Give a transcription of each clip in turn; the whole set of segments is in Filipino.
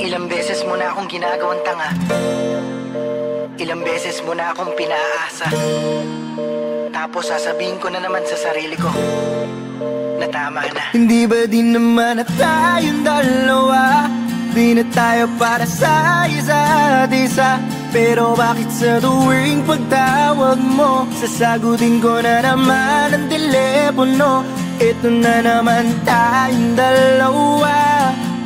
Ilang beses mo na akong ginagawang tanga, ilang beses mo na akong pinaasa. Tapos sasabihin ko na naman sa sarili ko na tama na. Hindi ba din naman na tayong dalawa? Di na tayo para sa isa't isa. Pero bakit sa tuwing pagtawag mo, sasagutin ko na naman ang telepono? Ito na naman tayong dalawa,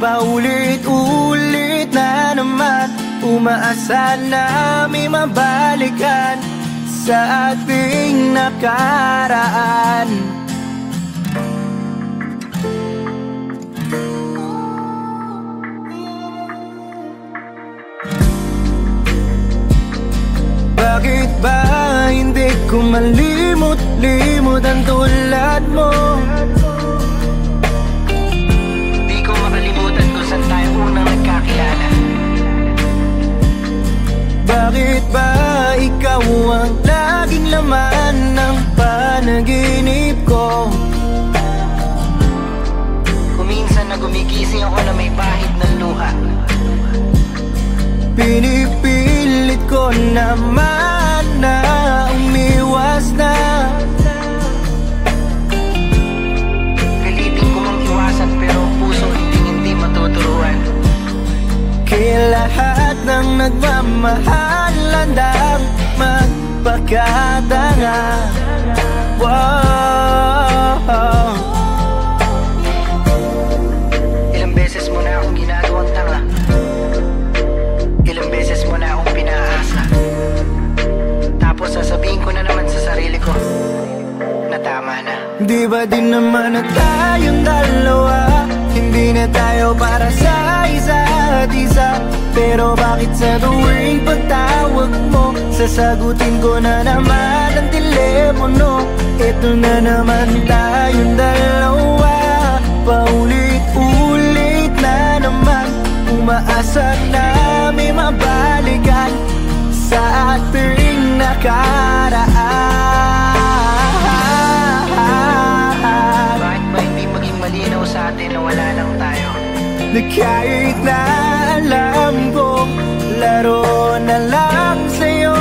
paulit-ulit na naman. Umaasa na may mabalikan sa ating nakaraan. Bakit ba hindi ko malimot-limot ang tulad mo? Di ko makalimutan kung saan tayo unang nagkakilala. Bakit ba ikaw ang laging laman ng panaginip ko? Kuminsan na gumigising ako na may bahid ng luha. Pinipilit ko naman na umiwas na. Pilitin ko mang iwasan pero puso hindi matuturuan. Kaya lahat ng nagmamahal landang magpakatanga. Wow. Ilang beses mo na akong ginagawang tanga, ilang beses mo na akong pinaasa. Tapos sasabihin ko na naman sa sarili ko na tama na. Di ba din naman na tayong dalawa? Hindi na tayo para sa isa't isa. Pero bakit sa tuwing pagtawag mo, sasagutin ko na naman ang telepono? Ito na naman tayong dalawa, paulit-ulit na naman. Umaasa na may mabalikan sa ating nakaraan. Bakit ba hindi maging malinaw sa atin na wala lang tayo? Na kahit na alam ko, laro na lang sa'yo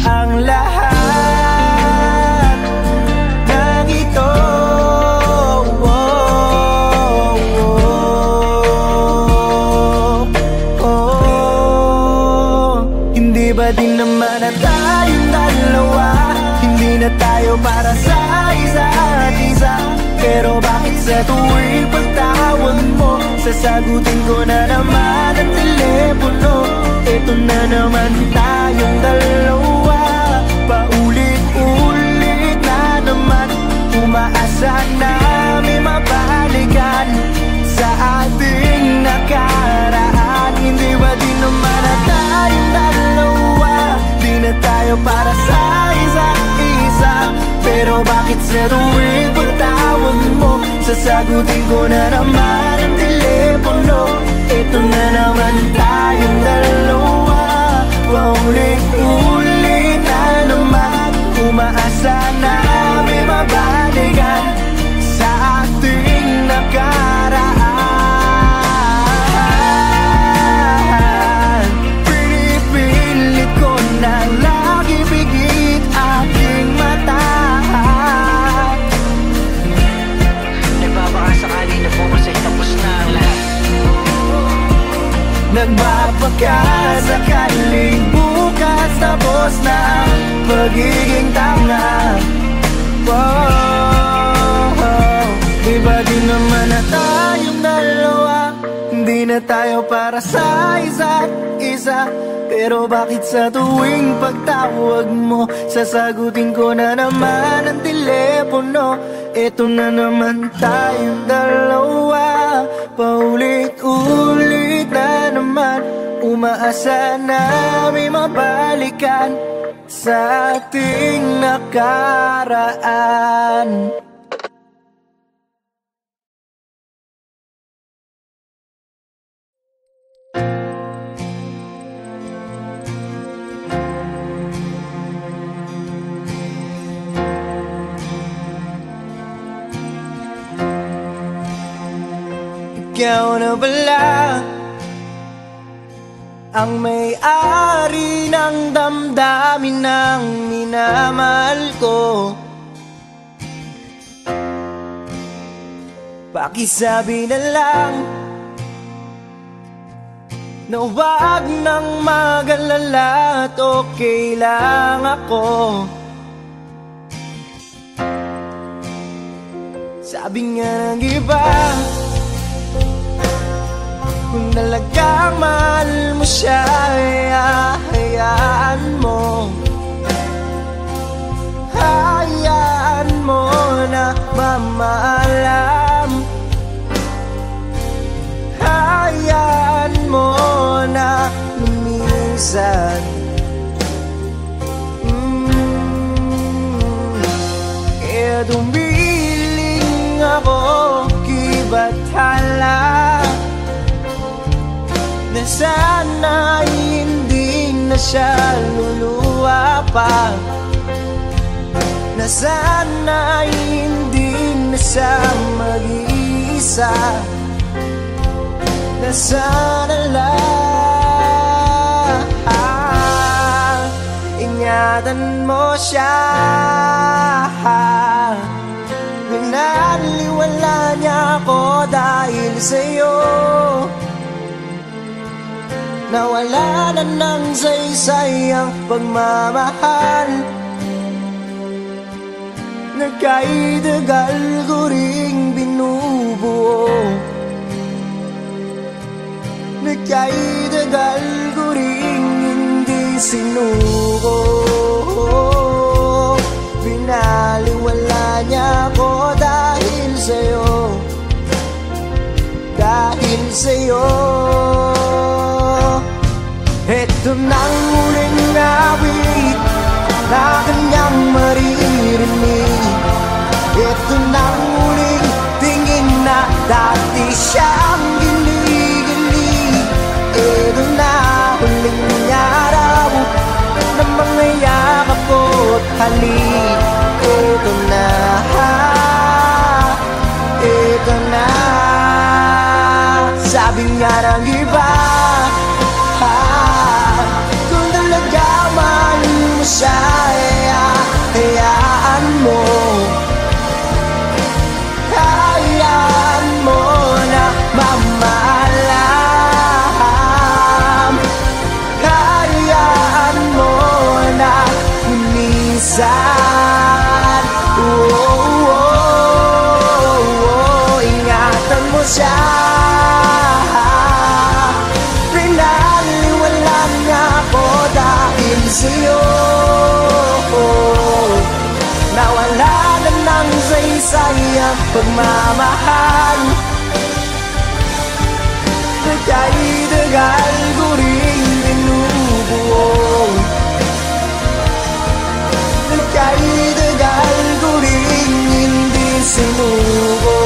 ang lahat ng ito. Hindi ba din naman na tayong dalawa? Hindi na tayo para sa isa't isa. Pero bakit sa tuwing pagtawag mo, sasagutin ko na naman ang telepono? Ito na naman tayong dalawa, paulit-ulit na naman. Umaasa na may mabalikan sa ating nakaraan. Hindi ba din naman na tayong dalawa? Di na tayo para sa isa't isa. Pero bakit sa tuwing pagtawag mo, sasagutin ko na naman ang telepono? Ito na naman tayong dalawa, paulit-ulit na naman. Umaasa na may mabalikan sa ating nakaraan. Pinipilit ko na lagi bigit aking mata. Nagbabakasakali na focus ay tapos na ang lahat. Nagbabakasakaling bukas tapos na ang pagiging tanga. Di ba din naman na tayong dalawa? Hindi na tayo para sa isa't isa. Pero bakit sa tuwing pagtawag mo, sasagutin ko na naman ang telepono? Ito na naman tayong dalawa, paulit-ulit na naman. Umaasa na may mabalikan sa ating nakaraan. ikaw na pala ang may-ari ng damdamin ng minamahal ko. Pakisabi na lang na huwag nang mag-alala at okay lang ako. Sabi nga ng iba, kung talagang mahal mo siya, hayaan mo. Hayaan mo na mamaalam. Hayaan mo na lumisan. Kaya dumiling ako kay Bathala na sana hindi na siya luluwa pa, na sana hindi na siya mag-iisa, na sana lang ingatan mo siya. Binaliwala niya ako dahil sa'yo, nawala na ng saysay ang pagmamahal na kahit tagal ko ring binubuo, na kahit tagal ko ring hindi sinuko. Binaliwala niya ako dahil sa'yo, dahil sa'yo. Ito nang huling awit na kanyang maririnig. Ito nang huling tingin na dati siyang ginigilig. Ito na huling araw na mga yakap ko't halik. Ito na, ito na. Sabi nga ng iba, kung talaga mahal mo siya, hayaan mo. Hayaan mo na mamaalam. Hayaan mo na humisan. Ingatan mo siya. Pinaliwala niya ako dahil sa'yo, nawala na ng saysay ang pagmamahal na kahit tagal ko rin binubuo, na kahit tagal ko rin hindi sinuko.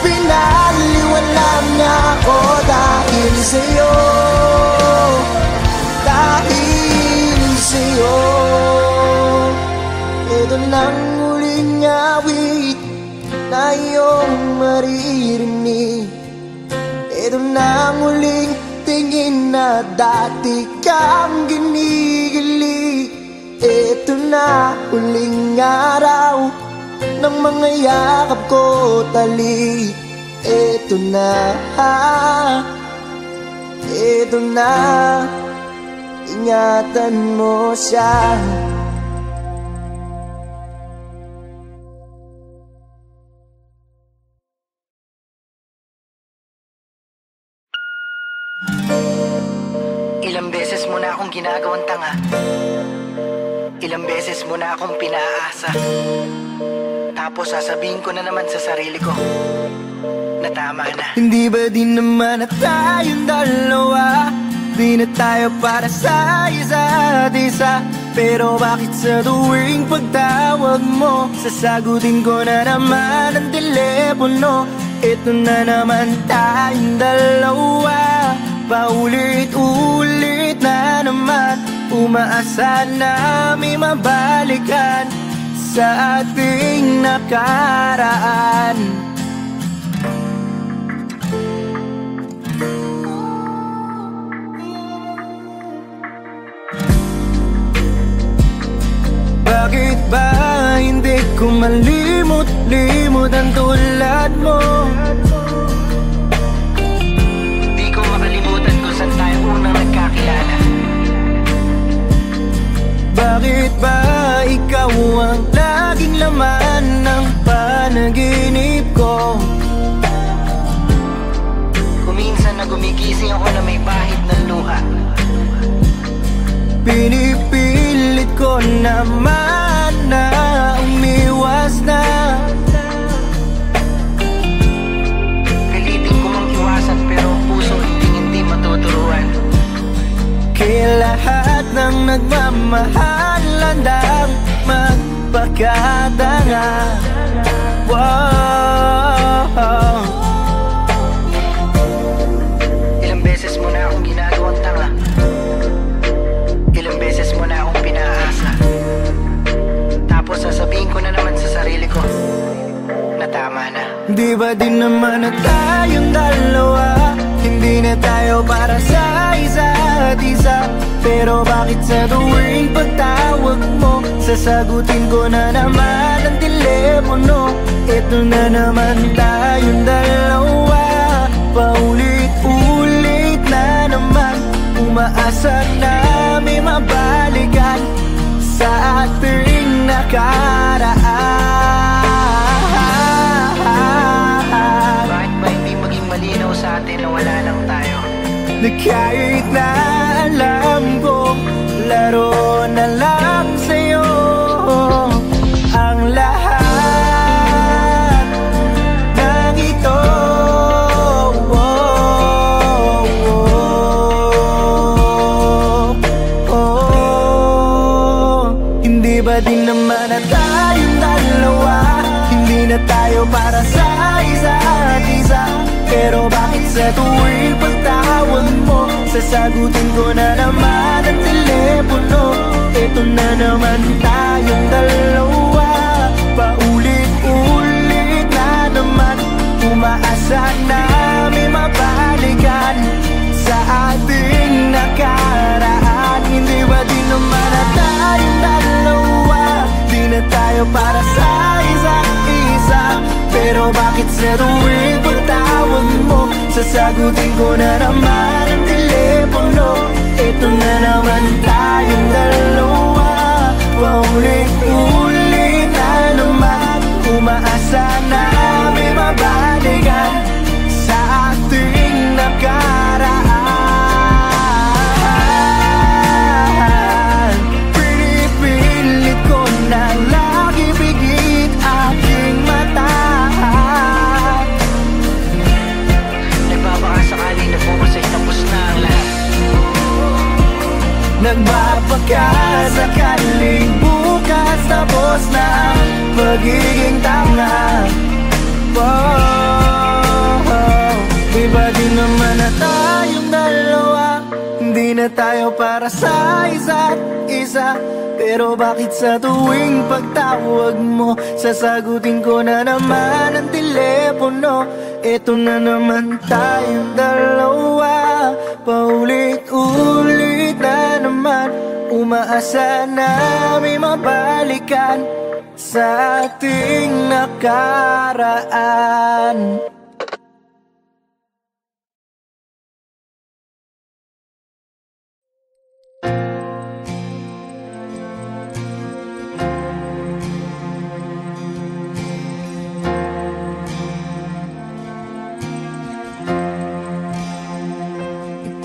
Pinaliwala niya ako dahil sa'yo, dahil sa'yo. Ito nang huling awit na iyong maririnig. Ito nang huling tingin na dati kang ginigilig. Ito na huling araw ng mga yakap ko talik. Ito na, ito na. Ingatan mo siya. Ilang beses mo na akong ginagawang tanga. Ilang beses mo na akong pinaasa. Tapos sasabihin ko na naman sa sarili ko na tama na. Hindi ba din naman na tayong dalawa? Di na tayo para sa isa't isa. Pero bakit sa tuwing pagtawag mo, sasagutin ko na naman ang telepono? Ito na naman tayong dalawa, paulit-ulit na naman. Umaasa na may mabalikan sa ating nakaraan. malimot-limot ang tulad mo. Di ko makalimutan kung saan tayo unang nagkakilala. Bakit ba ikaw ang laging laman ng panaginip ko? Kuminsan na gumigising ako na may bahid ng luha. Pinipilit ko naman na umiwas na. Pilitin ko mang iwasan pero ang puso hindi matuturuan. Kaya lahat ng nagmamahal landang magpakatanga. Wow. Ilang beses mo na akong ginagawang tanga. Ilang beses mo na akong pinaasa. Tapos sasabihin ko na naman sa sarili ko na tama na. Di ba din naman na tayong dalawa? Hindi na tayo para sa isa't isa. Pero bakit sa tuwing pagtawag mo, sasagutin ko na naman ang telepono. Ito na naman tayong dalawa, paulit-ulit na naman. Umaasa na may mabalikan sa ating nakaraan. Bakit ba hindi maging malinaw sa atin na wala lang tayo? Na kahit na alam ko, laro na lang sa'yo ang lahat ng ito. Hindi ba din naman na tayong dalawa? Hindi na tayo para sa isa't isa. Pero bakit sa tuwing pagtawag mo, sasagutin ko na naman ang telepono. Ito na naman tayong dalawa, paulit-ulit na naman. Umaasa na may mabalikan sa ating nakaraan. Hindi ba din naman na tayong dalawa? Di na tayo para sa isa't isa. Pero bakit sa tuwing pagtawag mo, sasagutin ko na naman ang telepono. Ito na naman tayong dalawa, paulit-ulit na naman. Umaasa na may mabalikan sa ating nakaraan. Pinipilit ko na lagi bigit aking mata. Nagbabakasakali na bukas ay tapos na ang lahat. Nagbabakasakaling bukas tapos na ang pagiging tanga. Iba din naman na tayong dalawa. Hindi na tayo para sa isa't isa. Pero bakit sa tuwing pagtawag mo, sasagutin ko na naman ang telepono. Ito na naman tayong dalawa, paulit-ulit na naman. Umaasa na may mabalikan sa ating nakaraan.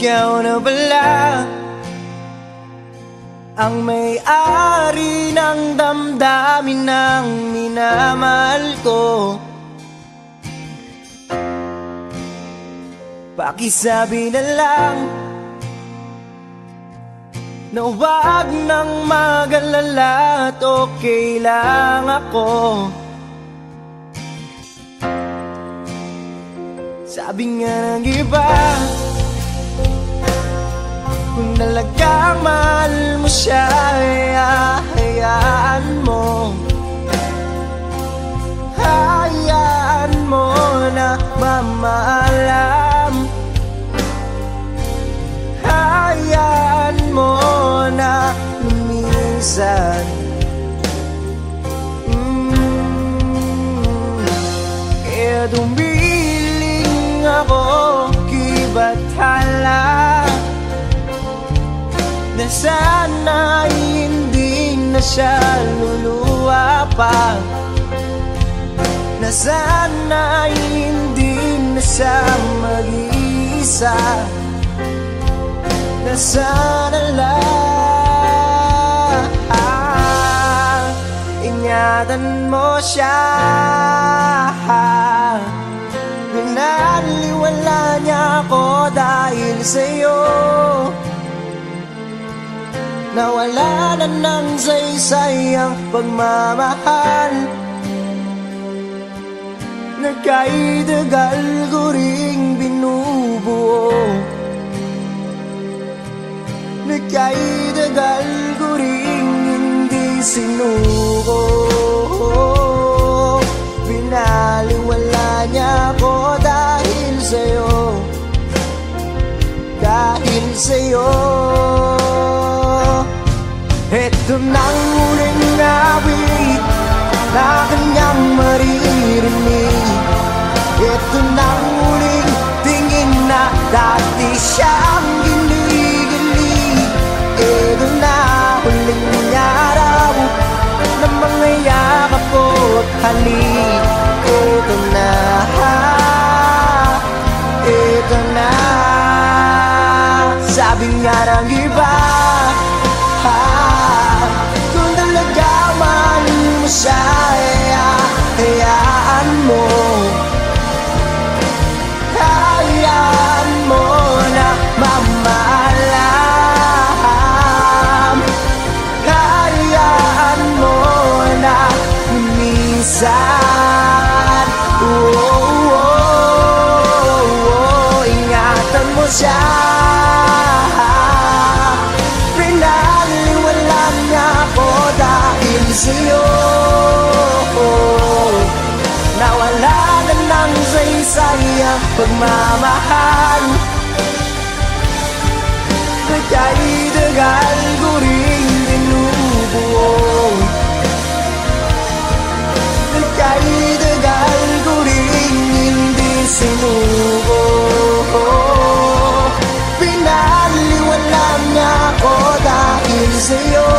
Ikaw na bala ang may-ari ng damdamin ng minamahal ko? Pakisabi na lang na huwag nang mag-alala at okay lang ako. Sabi nga ng iba, kung talagang mahal mo siya, hayaan mo. Hayaan mo na mamaalam. Hayaan mo na lumisan. sa dumiling ako kibathala na sana'y hindi na siya luluwa pa, na sana'y hindi na siya mag-iisa, na sana lang ingatan mo siya. Binaliwala niya ako dahil sa'yo, nawala na ng saysay ang pagmamahal. Nagkaidagal ko ring binubuo, nagkaidagal ko ring hindi sinuko. Binaliwala niya ako dahil sa'yo, dahil sa'yo. Ito nang huling awit na kanyang maririnig, ito nang huling tingin na dati siyang ginigilig, ito na huling araw na mga yakap ko't halik. Ito na, ito na, sabi nga ng iba, kung talaga mahal mo siya, hayaan mo, hayaan mo na mamahalam, hayaan mo na minsan, ingatan mo siya. Pinaliwala niya ako dahil sa'yo, nawala na ng saysay ang pagmamahal. Nagkaidagal ko rin binubuo, nagkaidagal ko rin hindi sinuko. Pinaliwala niya ako dahil sa'yo,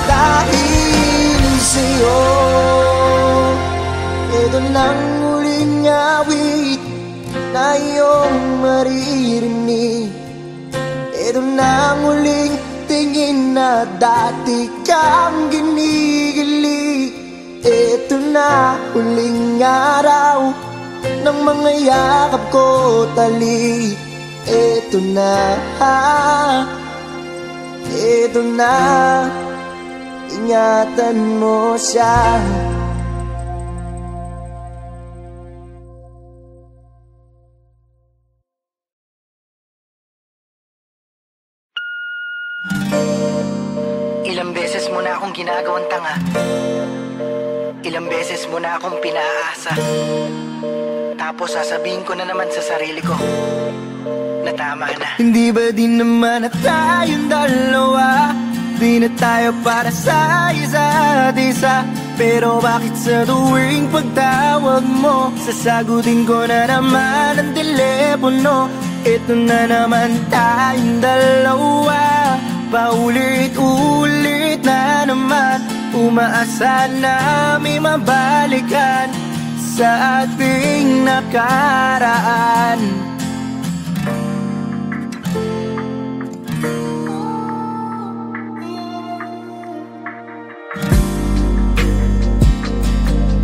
dahil sa'yo. Ito nang huling awit na iyong maririnig, ito nang huling tingin na dati kang ginigilig, ito na huling araw ng mga yakap ko talik. Ito na, ito na, ingatan mo siya. Ilang beses mo na akong ginagawang tanga, ilang beses mo na akong pinaasa, tapos sasabihin ko na naman sa sarili ko na tama na. Hindi ba din naman na tayong dalawa, di na tayo para sa isa't isa? Pero bakit sa tuwing pagtawag mo, sasagutin ko na naman ang telepono? Ito na naman tayong dalawa, paulit-ulit na naman, umaasa na may mabalikan sa ating nakaraan.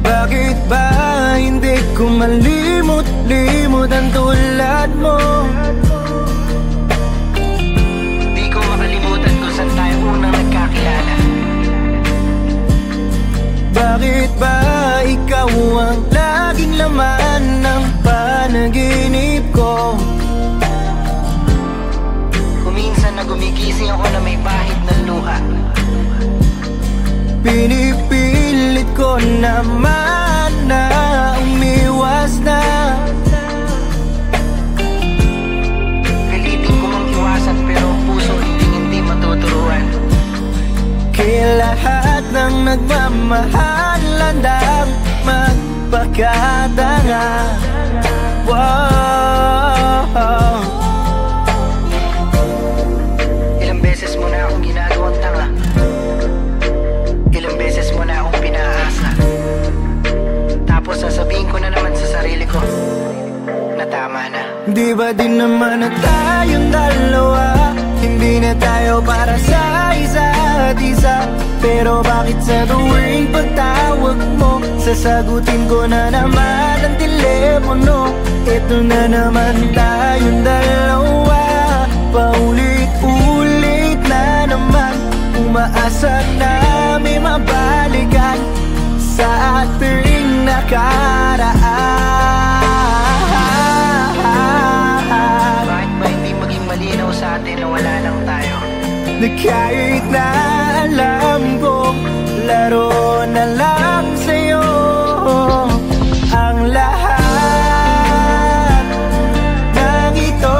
Bakit ba hindi ko malimot-limot ang tulad mo? Di ko makalimutan kung saan tayo unang nagkakilala. Bakit ba ikaw ang laging laman ng panaginip ko? Kuminsan na gumigising ako na may bahid ng luha. Pinipilit ko naman na umiwas na, pilitin ko mang iwasan pero puso hindi matuturuan. kaya lahat ng nagmamahal handang pagkatanga. Wow. Ilang beses mo na akong ginagawang tanga. Ilang beses mo na akong pinaasa. Tapos sasabihin ko na naman sa sarili ko na tama na. Di ba din naman na tayong dalawa, hindi na tayo para sa isa't isa. Pero bakit sa tuwing pagtawag mo, sasagutin ko na naman ang telepono. Ito na naman tayong dalawa, paulit-ulit na naman. Umaasa na may mabalikan sa ating nakaraan. Bakit ba hindi maging malinaw sa atin na wala lang tayo? Na kahit na alam ko, laro na lang sa'yo ang lahat ng ito.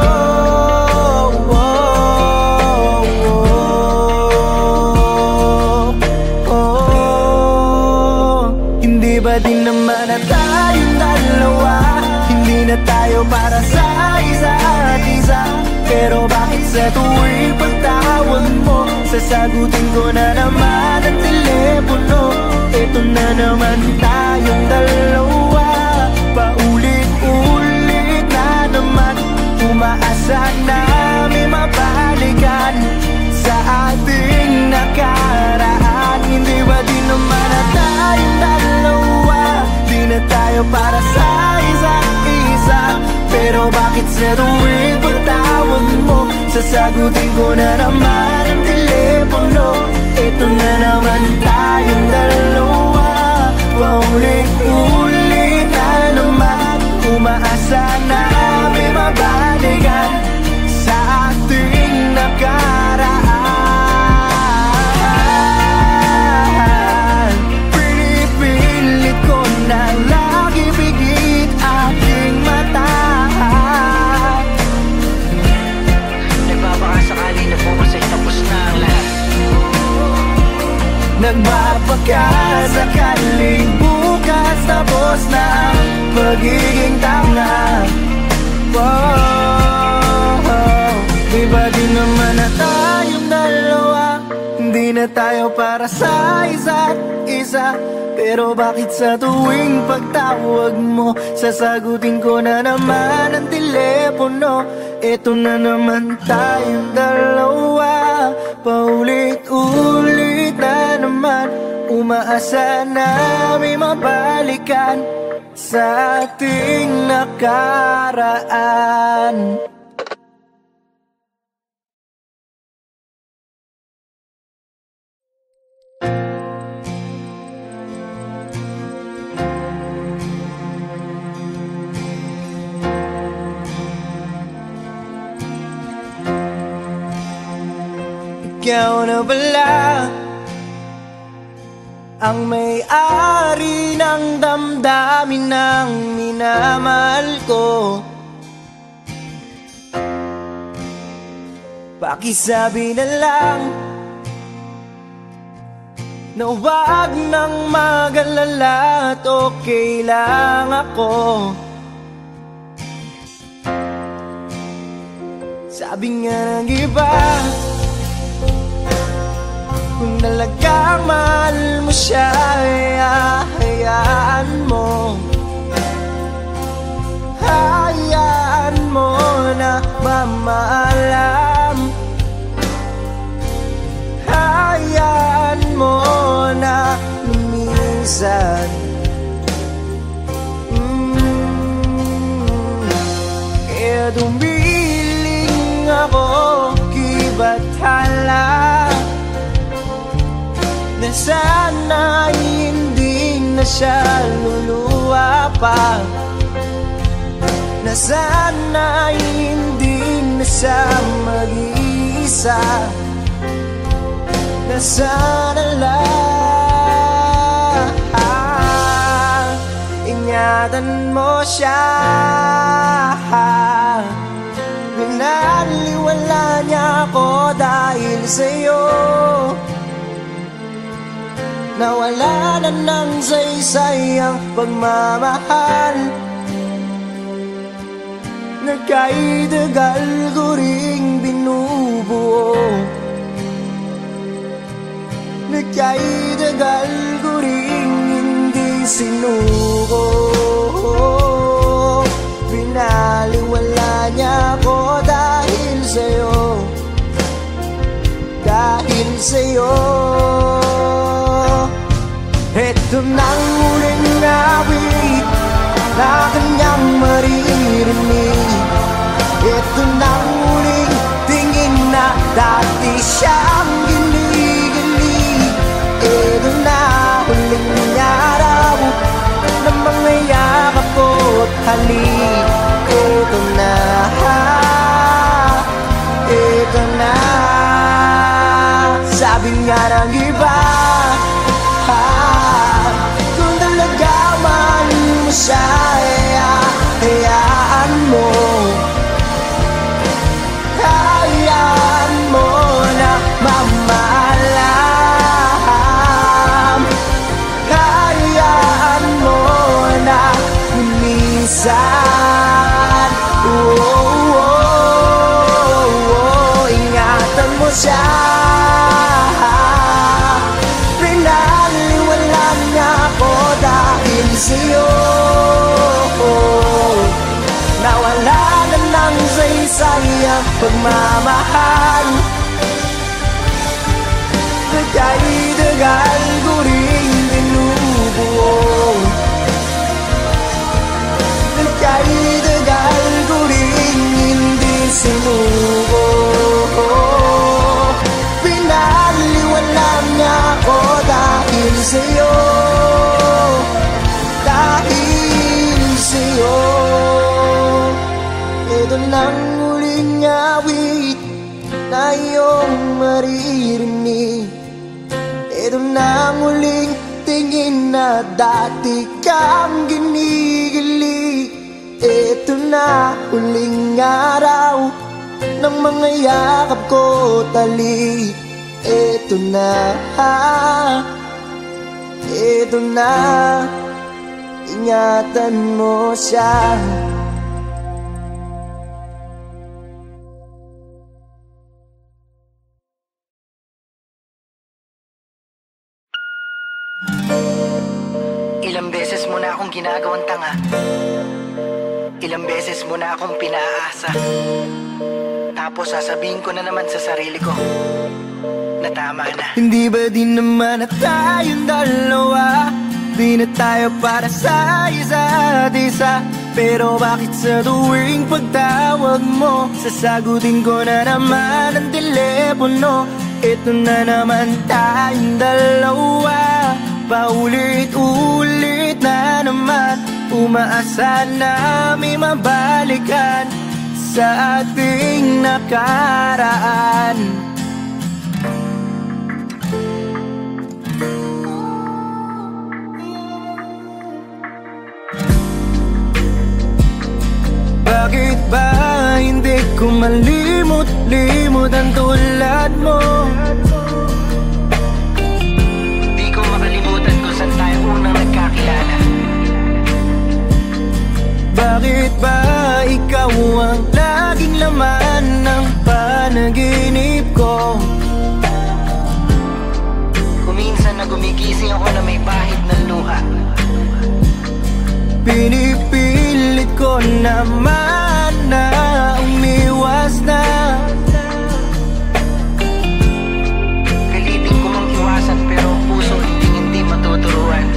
Hindi ba din naman na tayong dalawa, hindi na tayo para sa isa't isa. Pero bakit sa tuwing pagtawag mo, sasagutin ko na naman ang telepono. Ito na naman tayong dalawa, paulit-ulit na naman. Umaasa na may mabalikan sa ating nakaraan. Hindi ba din naman na tayong dalawa, di na tayo para sa isa't isa. Pero bakit sa tuwing pagtawag mo, sasagutin ko na naman ang telepono. Ito na naman tayong dalawa, paulit-ulit na naman. Umaasa na may mabalikan sa ating nakaraan. Pinipilit ko na lagi bigit aking mata. Nagbabakasakali na bukas ay tapos na ang lahat. Nagbabakasakaling bukas tapos na ang pagiging tanga. Wow. Di ba di naman na tayong dalawa, hindi na tayo para sa isa't isa. Pero bakit sa tuwing pagtawag mo, sasagutin ko na naman ang telepono. Ito na naman tayong dalawa, paulit-ulit na naman. Umaasa na may mabalikan sa ating nakaraan. Ikaw na pala ang may-ari ng damdamin ng minamahal ko. Pakisabi na lang na huwag nang mag-alala at okay lang ako. Sabi nga ng iba, kung talagang mahal mo siya, hayaan mo. Hayaan mo na mamaalam. Hayaan mo na lumisan. Kaya dumiling ako kay Bathala, na sana hindi na siya luluwa pa, na sana hindi na siya mag-iisa, na sana lang ingatan mo siya. Pinaliwala niya ako dahil sa'yo, nawala na ng saysay ang pagmamahal na kahit tagal ko ring binubuo, na kahit tagal ko ring hindi sinuko. Pinaliwala niya ako dahil sa'yo, dahil sa'yo. Ito nang huling awit na kanyang maririnig. Ito nang huling tingin na dati siyang ginigilig. Ito na huling araw na mga yakap ko't halik. Ito na, ito na. Sabi nga ng iba, kung talaga mahal mo siya, hayaan mo, hayaan mo na mamahalam, hayaan mo na lumisan. Ingatan mo siya. Pinaliwala niya ako dahil sa'yo, nawala na ng saysay ang pagmamahal na kahit tagal ko rin binubuo, na kahit tagal ko rin hindi sinuko. Pinaliwala niya ako dahil sa'yo, dahil sa'yo. Ito nang huling awit na iyong maririnig. Ito nang huling tingin na dati kang ginigilig. Ito na huling araw ng mga yakap ko tali. Ito na, ito na. Ingatan mo siya. Ilang beses mo na akong ginagawang tanga, ilang beses mo na akong pinaasa. Tapos sasabihin ko na naman sa sarili ko na tama na. Hindi ba din naman na tayong dalawa, di na tayo para sa isa't isa? Pero bakit sa tuwing pagtawag mo, sasagutin ko na naman ang telepono? Ito na naman tayong dalawa, paulit-ulit na naman, umaasa na may mabalikan sa ating nakaraan. Bakit ba hindi ko malimot-limot ang tulad mo? Di ko makalimutan kung saan tayo unang nagkakilala. Bakit ba ikaw ang laging laman ng panaginip ko? Kuminsan na gumigising ako na may bahid ng luha. Pinipilit ko naman na umiwas na, pilitin ko mang iwasan pero ang puso hindi matuturuan.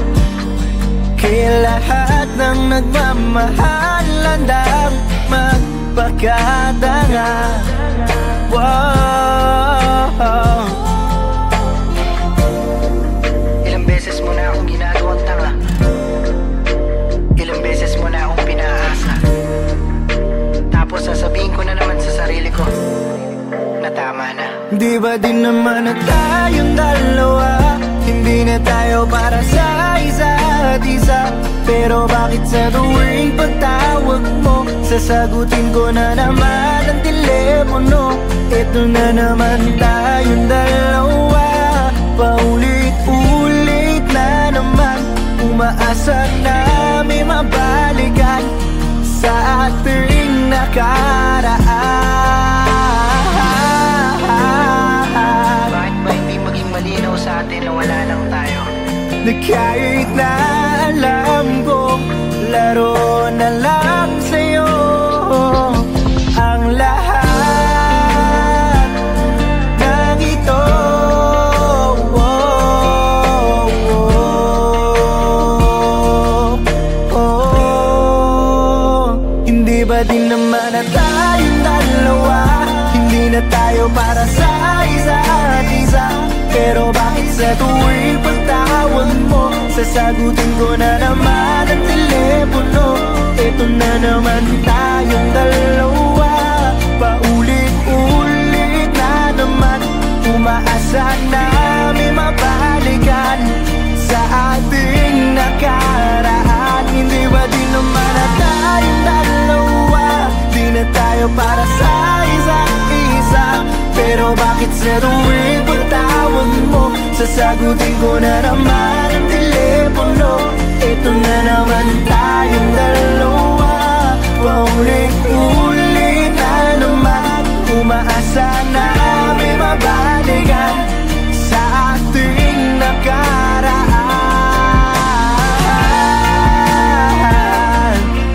kaya lahat ng nagmamahal handang magpakatanga. Wow. Ilang beses mo na akong ginagawang tanga, ilang beses mo na akong pinaasa. Tapos sasabihin ko na naman sa sarili ko na tama na. Di ba din naman na tayong dalawa, hindi na tayo para sa isa't isa? Pero bakit sa tuwing pagtawag mo, sasagutin ko na naman ang telepono? Ito na naman tayong dalawa, paulit-ulit umaasa na may mabalikan sa ating nakaraan. Bakit ba hindi maging malinaw sa atin na wala lang tayo? Na kahit na alam ko, laro na lang sa'yo ang lahat ng ito. Hindi ba din naman na tayong dalawa? Hindi na tayo para sa isa't isa. Pero bakit sa tuwing pagtawag mo, sasagutin ko na naman ang telepono? Ito na naman tayong dalawa, paulit-ulit na naman, umaasa na may mabalikan sa ating nakaraan. Hindi ba din naman na tayong dalawa? Di na tayo para sa isa't isa. Pero bakit sa tuwing pagtawag mo, sasagutin ko na naman ang telepono? Ito na naman tayong dalawa, paulit-ulit na naman, umaasa na may mabalikan sa ating nakaraan.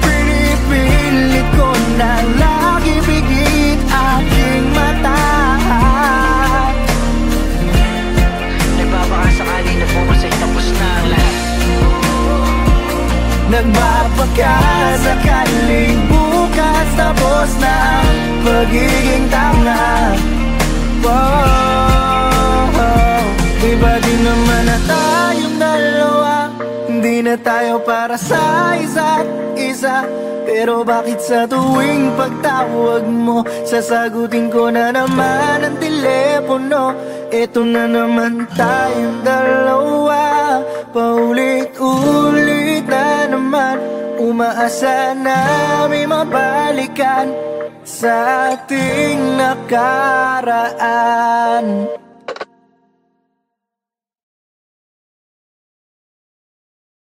Pinipilit ko na lagi bigit aking mata. Nagbabakasakali na bukas ay tapos na ang lahat. Nagbabakasakaling bukas tapos na ang pagiging tanga. Di ba di naman na tayong dalawa? Hindi na tayo para sa isa't isa. Pero bakit sa tuwing pagtawag mo, sasagutin ko na naman ang telepono? Ito na naman tayong dalawa, paulit-ulit na naman, umaasa na may mabalikan sa ating nakaraan.